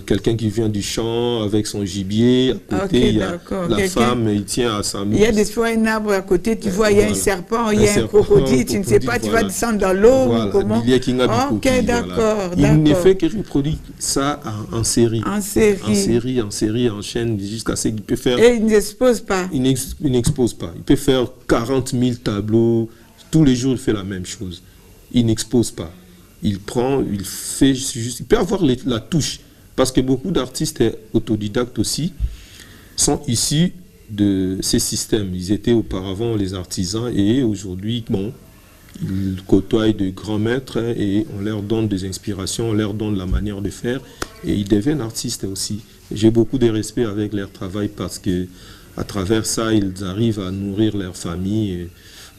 [SPEAKER 2] quelqu'un qui vient du champ avec son gibier, à côté il y a la femme, il tient à sa mousse.
[SPEAKER 1] Il y a des fois un arbre à côté, tu vois, il y a un serpent, il y a un crocodile, tu ne sais pas, tu vas descendre dans l'eau ou comment. Ok, d'accord.
[SPEAKER 2] Il ne fait que reproduire ça en série. En série, en chaîne, jusqu'à ce qu'il peut faire...
[SPEAKER 1] Et il n'expose pas.
[SPEAKER 2] Il n'expose pas. Il peut faire 40 000 tableaux, tous les jours il fait la même chose. Il n'expose pas. Il prend, il fait juste... Il peut avoir la touche. Parce que beaucoup d'artistes autodidactes aussi, sont issus de ces systèmes. Ils étaient auparavant les artisans et aujourd'hui, bon, ils côtoient de grands maîtres et on leur donne des inspirations, on leur donne la manière de faire et ils deviennent artistes aussi. J'ai beaucoup de respect avec leur travail parce que à travers ça, ils arrivent à nourrir leur famille. Et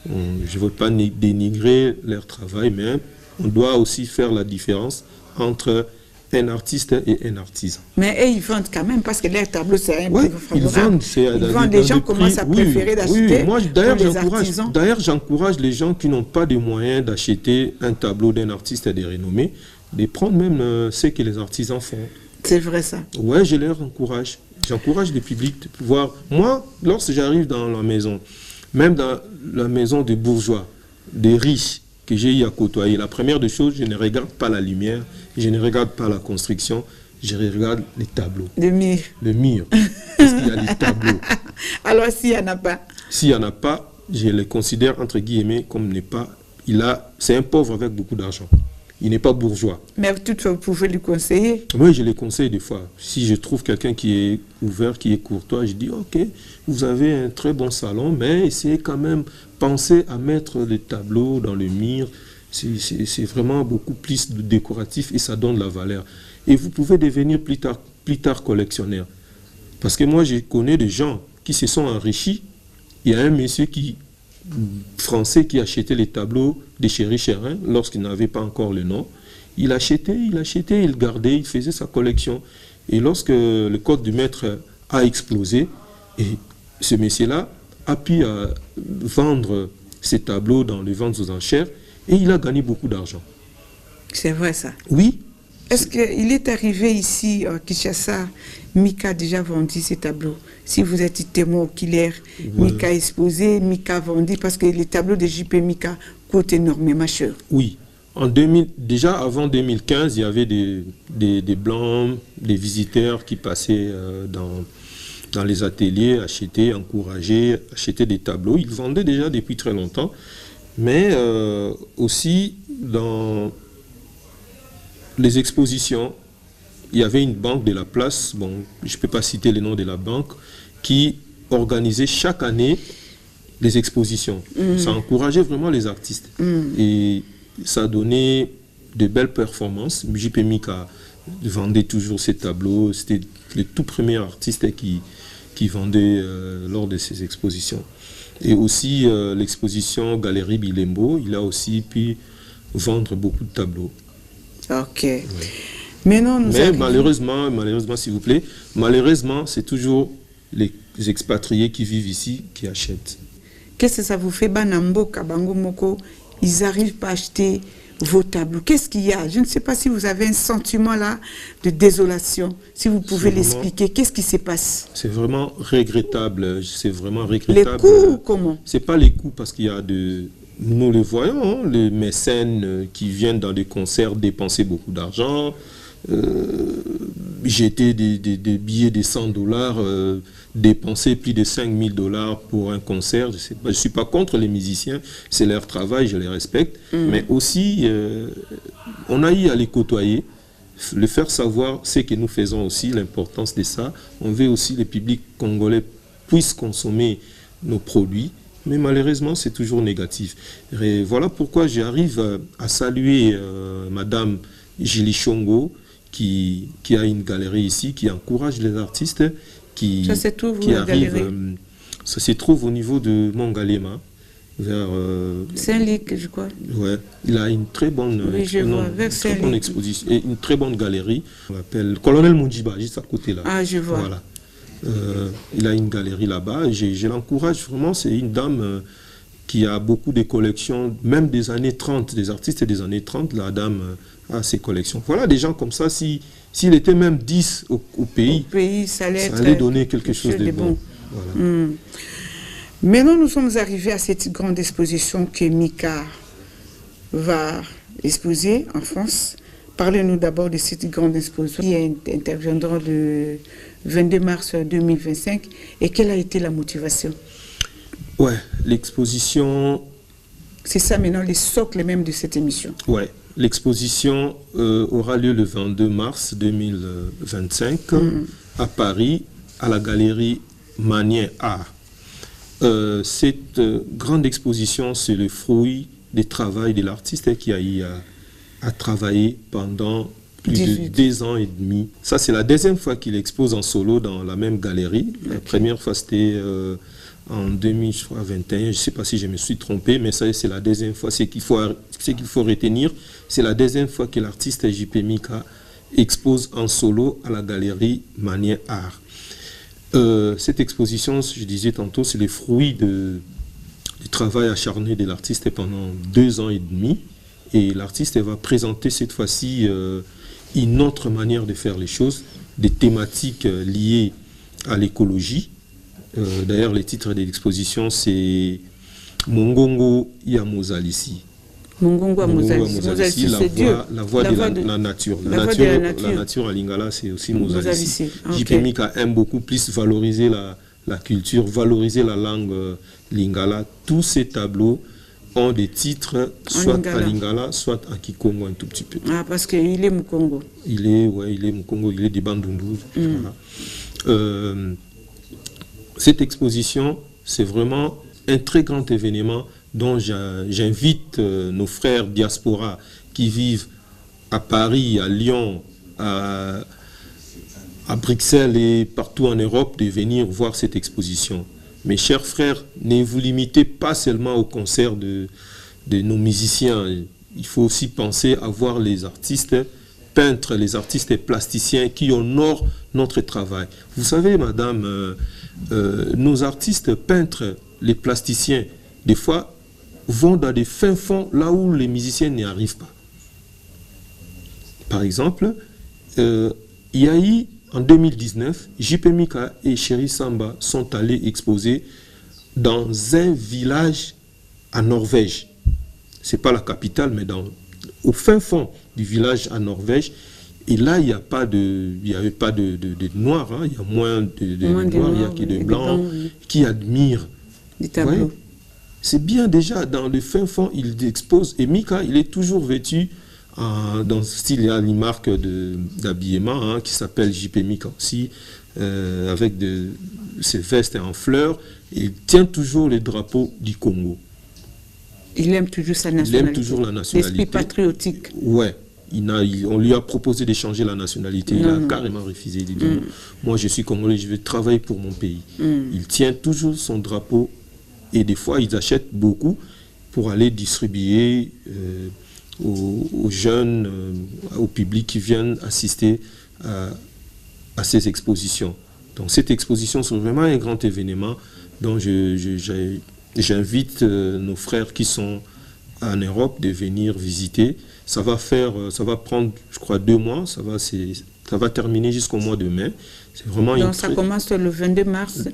[SPEAKER 2] je ne veux pas dénigrer leur travail, mais on doit aussi faire la différence entre un artiste et un artisan.
[SPEAKER 1] Mais eux, ils vendent quand même parce que leur tableau, c'est un
[SPEAKER 2] prix
[SPEAKER 1] favorable. Ils vendent, les gens commencent à préférer d'acheter.
[SPEAKER 2] Moi, d'ailleurs, j'encourage les gens qui n'ont pas de moyens d'acheter un tableau d'un artiste de renommée, de prendre même ce que les artisans font.
[SPEAKER 1] C'est vrai ça.
[SPEAKER 2] Oui, je leur encourage. J'encourage le public de pouvoir... Moi, lorsque j'arrive dans la maison, même dans la maison des bourgeois, des riches que j'ai eu à côtoyer, la première des choses, je ne regarde pas la lumière, je ne regarde pas la construction, je regarde les tableaux.
[SPEAKER 1] Le mur.
[SPEAKER 2] Le mur. Parce qu'il y a des tableaux.
[SPEAKER 1] Alors, s'il n'y en a pas?
[SPEAKER 2] S'il n'y en a pas, je les considère, entre guillemets, comme n'est pas... C'est un pauvre avec beaucoup d'argent. Il n'est pas bourgeois.
[SPEAKER 1] Mais toutefois, vous pouvez lui conseiller?
[SPEAKER 2] Oui, je les conseille des fois. Si je trouve quelqu'un qui est ouvert, qui est courtois, je dis, ok, vous avez un très bon salon, mais essayez quand même, pensez à mettre les tableaux dans le mur. C'est vraiment beaucoup plus décoratif et ça donne la valeur. Et vous pouvez devenir plus tard collectionneur. Parce que moi, je connais des gens qui se sont enrichis. Il y a un monsieur français qui achetait les tableaux de Chéri Chérin lorsqu'il n'avait pas encore le nom. Il achetait, il gardait, il faisait sa collection. Et lorsque le code du maître a explosé, et ce monsieur-là a pu vendre ses tableaux dans les ventes aux enchères et il a gagné beaucoup d'argent.
[SPEAKER 1] C'est vrai ça?
[SPEAKER 2] Oui.
[SPEAKER 1] Est-ce qu'il est arrivé ici, à Kinshasa, Mika a déjà vendu ses tableaux? Si vous êtes témoin oculaire, ouais. Mika a exposé, Mika a vendu, parce que les tableaux de JP Mika coûtent énormément cher.
[SPEAKER 2] Oui. Déjà avant 2015, il y avait des blancs, des visiteurs qui passaient dans les ateliers, encourager, acheter des tableaux. Ils vendaient déjà depuis très longtemps, mais aussi dans les expositions, il y avait une banque de la place, bon, je ne peux pas citer le nom de la banque, qui organisait chaque année des expositions. Ça encourageait vraiment les artistes. Et ça donnait de belles performances. JP Mika vendait toujours ses tableaux. C'était le tout premier artiste qui vendait lors de ces expositions. Et aussi l'exposition Galerie Bilembo, il a aussi pu vendre beaucoup de tableaux.
[SPEAKER 1] Ok. Ouais. Mais
[SPEAKER 2] malheureusement, s'il vous plaît, c'est toujours les expatriés qui vivent ici qui achètent.
[SPEAKER 1] Qu'est-ce que ça vous fait, Banambo, Kabango Moko? Ils n'arrivent pas à acheter vos tableaux. Qu'est-ce qu'il y a? Je ne sais pas si vous avez un sentiment là de désolation. Si vous pouvez l'expliquer, qu'est-ce qui se passe? C'est
[SPEAKER 2] vraiment regrettable. C'est vraiment regrettable.
[SPEAKER 1] Les coûts, comment?
[SPEAKER 2] C'est pas les coûts parce qu'il y a nous les voyons, hein, les mécènes qui viennent dans des concerts dépenser beaucoup d'argent, jeter des billets de $100, dépenser plus de $5000 pour un concert. Je ne suis pas contre les musiciens, c'est leur travail, je les respecte, mais aussi on a eu à les côtoyer, le faire savoir ce que nous faisons aussi, l'importance de ça. On veut aussi que le public congolais puisse consommer nos produits. Mais malheureusement, c'est toujours négatif. Et voilà pourquoi j'arrive à saluer Madame Julie Chongo, qui a une galerie ici, qui encourage les artistes qui arrivent. Ça se trouve au niveau de Mongalema, vers
[SPEAKER 1] Saint-Luc, je crois.
[SPEAKER 2] Ouais, il a une très bonne, exposition et une très bonne galerie. On l'appelle Colonel Munjiba, juste à côté là.
[SPEAKER 1] Ah, je vois.
[SPEAKER 2] Voilà. Il a une galerie là-bas. Je l'encourage vraiment. C'est une dame qui a beaucoup de collections, même des années 30, des artistes des années 30. La dame a ses collections. Voilà, des gens comme ça, s'il était même 10 au pays, ça allait donner quelque chose de bon. Voilà.
[SPEAKER 1] Maintenant, nous sommes arrivés à cette grande exposition que Mika va exposer en France. Parlez-nous d'abord de cette grande exposition qui interviendra le 22 mars 2025. Et quelle a été la motivation?
[SPEAKER 2] Ouais, l'exposition...
[SPEAKER 1] C'est ça maintenant, les socles même de cette émission.
[SPEAKER 2] Ouais, l'exposition aura lieu le 22 mars 2025 à Paris, à la galerie Manière Art. Cette grande exposition, c'est le fruit du travail de l'artiste qui a eu à travailler pendant plus de 2 ans et demi. Ça, c'est la deuxième fois qu'il expose en solo dans la même galerie. La première fois, c'était en 2021. Je ne sais pas si je me suis trompé, mais ça, c'est la deuxième fois. Ce qu'il faut retenir, c'est la deuxième fois que l'artiste JP Mika expose en solo à la galerie Manière Art. Cette exposition, je disais tantôt, c'est le fruit du travail acharné de l'artiste pendant 2 ans et demi. Et l'artiste va présenter cette fois-ci une autre manière de faire les choses, des thématiques liées à l'écologie. D'ailleurs, le titre de l'exposition, c'est Mongongo ya Mozalisi.
[SPEAKER 1] Mongongo ya Mozalisi, c'est Dieu.
[SPEAKER 2] La voix de la nature. La nature à Lingala, c'est aussi Mozalisi. JP Mika aime beaucoup plus valoriser la culture, valoriser la langue Lingala. Tous ces tableaux ont des titres soit à Lingala, soit à Kikongo un tout petit peu.
[SPEAKER 1] Ah, parce qu'il est Mukongo.
[SPEAKER 2] Il est Mukongo, il est des Bandundu. Voilà. Cette exposition, c'est vraiment un très grand événement dont j'invite nos frères diaspora qui vivent à Paris, à Lyon, à Bruxelles et partout en Europe de venir voir cette exposition. Mes chers frères, ne vous limitez pas seulement au concert de nos musiciens. Il faut aussi penser à voir les artistes peintres, les artistes plasticiens qui honorent notre travail. Vous savez, madame, nos artistes peintres, les plasticiens, des fois, vont dans des fins fonds là où les musiciens n'y arrivent pas. Par exemple, il y a eu en 2019, JP Mika et Chéri Samba sont allés exposer dans un village en Norvège. Ce n'est pas la capitale, mais au fin fond du village en Norvège. Et là, il n'y avait pas de noirs, hein. Il y a moins de noirs, il n'y a que de blancs qui admirent.
[SPEAKER 1] Des tableaux.
[SPEAKER 2] C'est bien déjà, dans le fin fond, il expose. Et Mika, il est toujours vêtu dans ce style, il y a une marque d'habillement hein, qui s'appelle JP Mika aussi, avec ses vestes en fleurs. Il tient toujours les drapeaux du Congo.
[SPEAKER 1] Il aime toujours sa nationalité.
[SPEAKER 2] Il aime toujours la nationalité.
[SPEAKER 1] L'esprit patriotique.
[SPEAKER 2] Ouais. On lui a proposé de changer la nationalité. Il a carrément refusé. Il dit, moi je suis congolais, je vais travailler pour mon pays. Il tient toujours son drapeau et des fois ils achètent beaucoup pour aller distribuer aux jeunes, au public qui viennent assister à ces expositions. Donc cette exposition, c'est vraiment un grand événement dont j'invite nos frères qui sont en Europe de venir visiter. Ça va prendre, je crois, 2 mois. Ça va terminer jusqu'au mois de mai. C'est vraiment
[SPEAKER 1] donc ça commence le 22 mars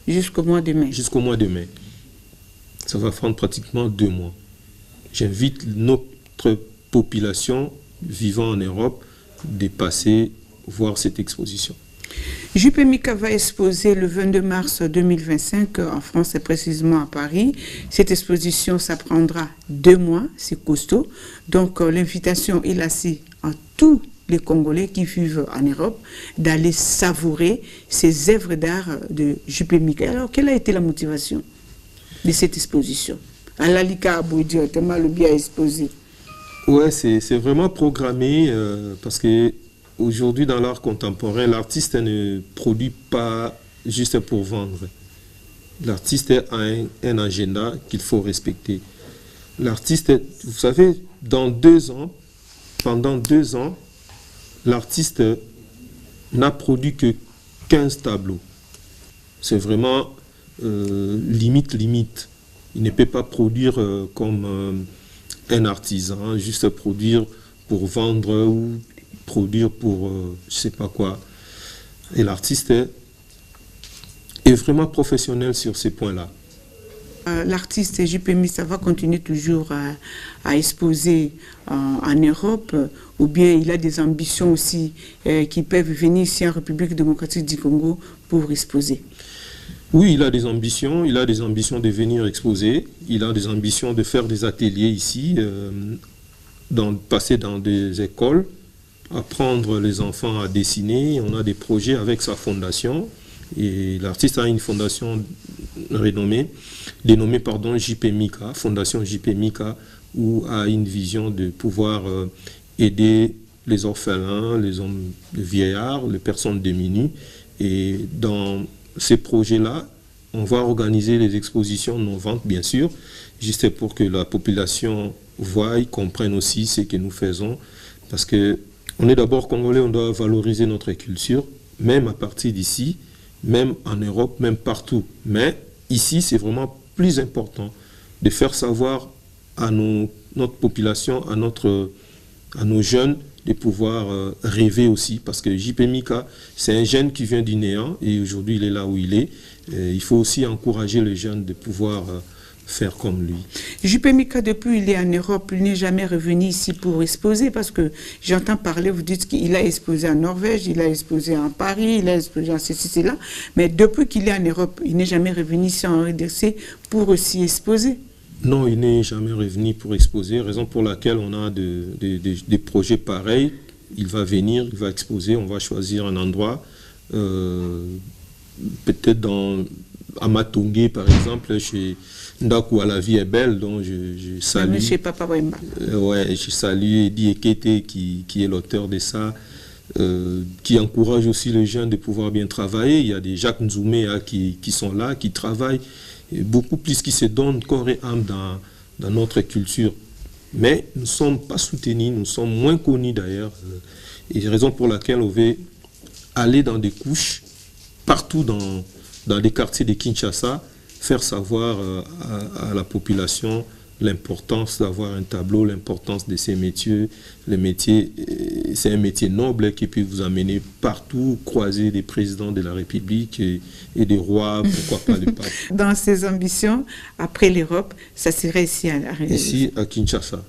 [SPEAKER 1] jusqu'au mois de mai.
[SPEAKER 2] Jusqu'au mois de mai. Ça va prendre pratiquement 2 mois. J'invite notre population vivant en Europe de passer voir cette exposition.
[SPEAKER 1] JP Mika va exposer le 22 mars 2025 en France et précisément à Paris. Cette exposition, ça prendra 2 mois, c'est costaud. Donc l'invitation est lancée à tous les Congolais qui vivent en Europe d'aller savourer ces œuvres d'art de JP Mika. Alors, quelle a été la motivation de cette exposition? Alalika Abou directement le bien exposé.
[SPEAKER 2] Ouais, c'est vraiment programmé parce que aujourd'hui, dans l'art contemporain, l'artiste ne produit pas juste pour vendre. L'artiste a un agenda qu'il faut respecter. L'artiste, vous savez, pendant 2 ans, l'artiste n'a produit que 15 tableaux. C'est vraiment limite. Il ne peut pas produire comme un artisan, juste produire pour vendre ou produire pour je sais pas quoi. Et l'artiste est vraiment professionnel sur ces points-là.
[SPEAKER 1] L'artiste JP Mika va continuer toujours à exposer en Europe, ou bien il a des ambitions aussi qui peuvent venir ici en République démocratique du Congo pour exposer?
[SPEAKER 2] Oui, il a des ambitions. Il a des ambitions de venir exposer. Il a des ambitions de faire des ateliers ici, passer dans des écoles, apprendre les enfants à dessiner. On a des projets avec sa fondation. Et l'artiste a une fondation dénommée JP Mika, Fondation JP Mika, où a une vision de pouvoir aider les orphelins, les hommes, les vieillards, les personnes démunies. Et dans ces projets-là, on va organiser les expositions non-ventes, bien sûr, juste pour que la population voie, comprenne aussi ce que nous faisons. Parce qu'on est d'abord congolais, on doit valoriser notre culture, même à partir d'ici, même en Europe, même partout. Mais ici, c'est vraiment plus important de faire savoir à notre population, à nos jeunes, de pouvoir rêver aussi. Parce que JP Mika, c'est un jeune qui vient du néant et aujourd'hui, il est là où il est. Et il faut aussi encourager les jeunes de pouvoir faire comme lui.
[SPEAKER 1] JP Mika, depuis il est en Europe, il n'est jamais revenu ici pour exposer, parce que j'entends parler, vous dites qu'il a exposé en Norvège, il a exposé en Paris, il a exposé en ceci, cela, mais depuis qu'il est en Europe, il n'est jamais revenu ici en RDC pour aussi exposer.
[SPEAKER 2] Non, il n'est jamais revenu pour exposer, raison pour laquelle on a des projets pareils. Il va venir, il va exposer, on va choisir un endroit, peut-être à Matongé par exemple, chez Ndakou, la vie est belle, donc je salue.
[SPEAKER 1] Chez Papa Wemba.
[SPEAKER 2] Ouais, je salue Eddie Ekete qui est l'auteur de ça, qui encourage aussi les jeunes de pouvoir bien travailler. Il y a des Jacques Nzoumé qui sont là, qui travaillent, et beaucoup plus qui se donnent corps et âme dans notre culture. Mais nous ne sommes pas soutenus, nous sommes moins connus d'ailleurs. Et raison pour laquelle on veut aller dans des couches, partout dans les quartiers de Kinshasa, faire savoir à la population l'importance d'avoir un tableau, l'importance de ces métiers. Les métiers, c'est un métier noble qui peut vous amener partout, croiser des présidents de la République et des rois, pourquoi pas le pape.
[SPEAKER 1] Dans ses ambitions, après l'Europe, ça serait ici
[SPEAKER 2] à Kinshasa.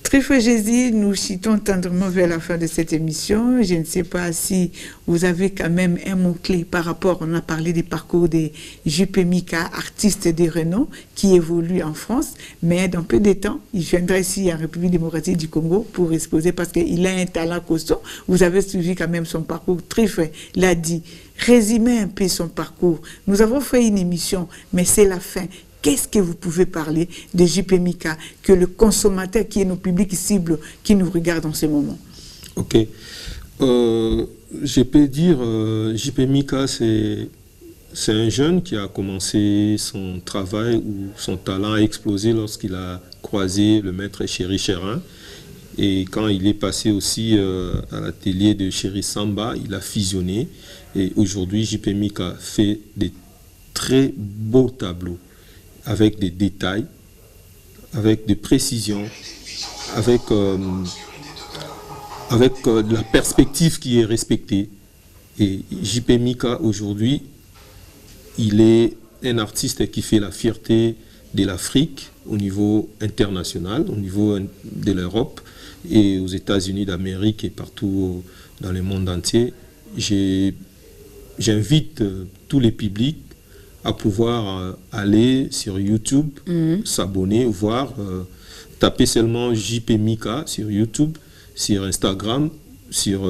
[SPEAKER 1] Très fort Jésus, nous citons tendrement vers la fin de cette émission. Je ne sais pas si vous avez quand même un mot-clé par rapport, on a parlé des parcours des JP Mika, artistes de renom, qui évoluent en France, mais dans peu de temps, il viendra ici en République démocratique du Congo pour exposer parce qu'il a un talent costaud. Vous avez suivi quand même son parcours très fait, l'a dit. Résumez un peu son parcours. Nous avons fait une émission, mais c'est la fin. Qu'est-ce que vous pouvez parler de JP Mika, que le consommateur qui est nos publics cibles, qui nous regarde en ce moment?
[SPEAKER 2] Ok. Je peux dire, JP Mika, c'est un jeune qui a commencé son travail ou son talent a explosé lorsqu'il a croisé le maître Chéri Chérin. Et quand il est passé aussi à l'atelier de Chéri Samba, il a fusionné. Et aujourd'hui, JP Mika fait des très beaux tableaux, avec des détails, avec des précisions, avec la perspective qui est respectée. Et JP Mika, aujourd'hui, il est un artiste qui fait la fierté de l'Afrique au niveau international, au niveau de l'Europe et aux États-Unis d'Amérique et partout dans le monde entier. J'invite tous les publics à pouvoir aller sur YouTube, s'abonner, voir, taper seulement JP Mika sur YouTube, sur Instagram, sur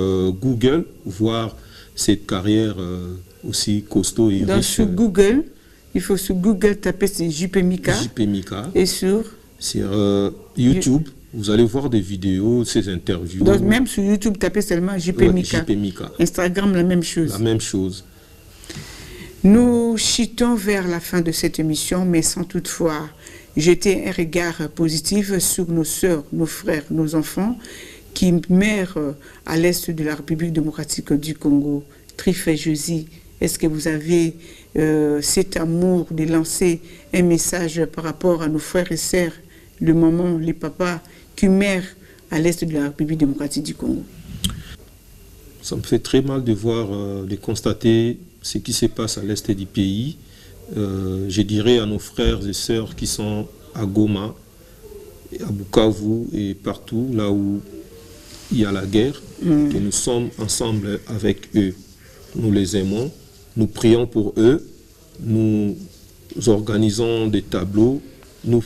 [SPEAKER 2] Google, voir cette carrière aussi costaud et riche.
[SPEAKER 1] Sur Google, il faut sur Google taper JP Mika.
[SPEAKER 2] JP Mika.
[SPEAKER 1] Et sur
[SPEAKER 2] YouTube, vous allez voir des vidéos, ces interviews.
[SPEAKER 1] Donc même sur YouTube, tapez seulement JP Mika.
[SPEAKER 2] JP Mika.
[SPEAKER 1] Instagram, la même chose.
[SPEAKER 2] La même chose.
[SPEAKER 1] Nous chutons vers la fin de cette émission, mais sans toutefois jeter un regard positif sur nos sœurs, nos frères, nos enfants qui meurent à l'est de la République démocratique du Congo. Trifé Josi, est-ce que vous avez cet amour de lancer un message par rapport à nos frères et sœurs, le maman, les papas qui meurent à l'est de la République démocratique du Congo?
[SPEAKER 2] Ça me fait très mal de voir, de constater ce qui se passe à l'est du pays. Je dirais à nos frères et sœurs qui sont à Goma, à Bukavu et partout, là où il y a la guerre, que nous sommes ensemble avec eux. Nous les aimons, nous prions pour eux, nous organisons des tableaux, nous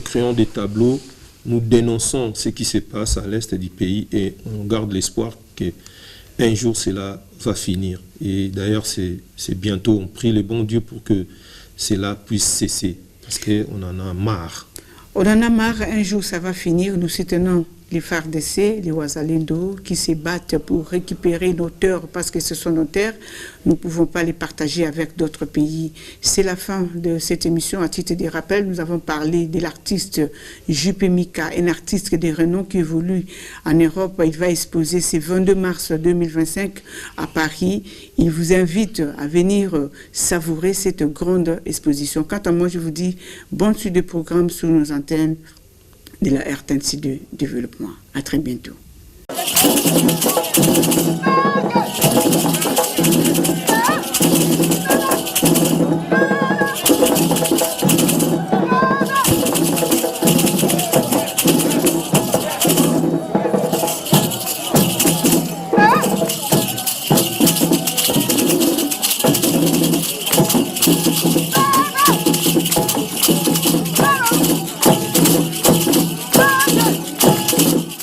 [SPEAKER 2] créons des tableaux, nous dénonçons ce qui se passe à l'est du pays et on garde l'espoir que un jour cela va finir. Et d'ailleurs, c'est bientôt. On prie le bon Dieu pour que cela puisse cesser, parce qu'on en a marre.
[SPEAKER 1] On en a marre, un jour ça va finir. Nous soutenons les FARDC, les Wazalendo, qui se battent pour récupérer nos terres, parce que ce sont nos terres. Nous ne pouvons pas les partager avec d'autres pays. C'est la fin de cette émission. À titre de rappel, nous avons parlé de l'artiste Jupe Mika, un artiste de renom qui évolue en Europe. Il va exposer ce 22 mars 2025 à Paris. Il vous invite à venir savourer cette grande exposition. Quant à moi, je vous dis bonne suite de programme sur nos antennes de la RTNC de développement. À très bientôt.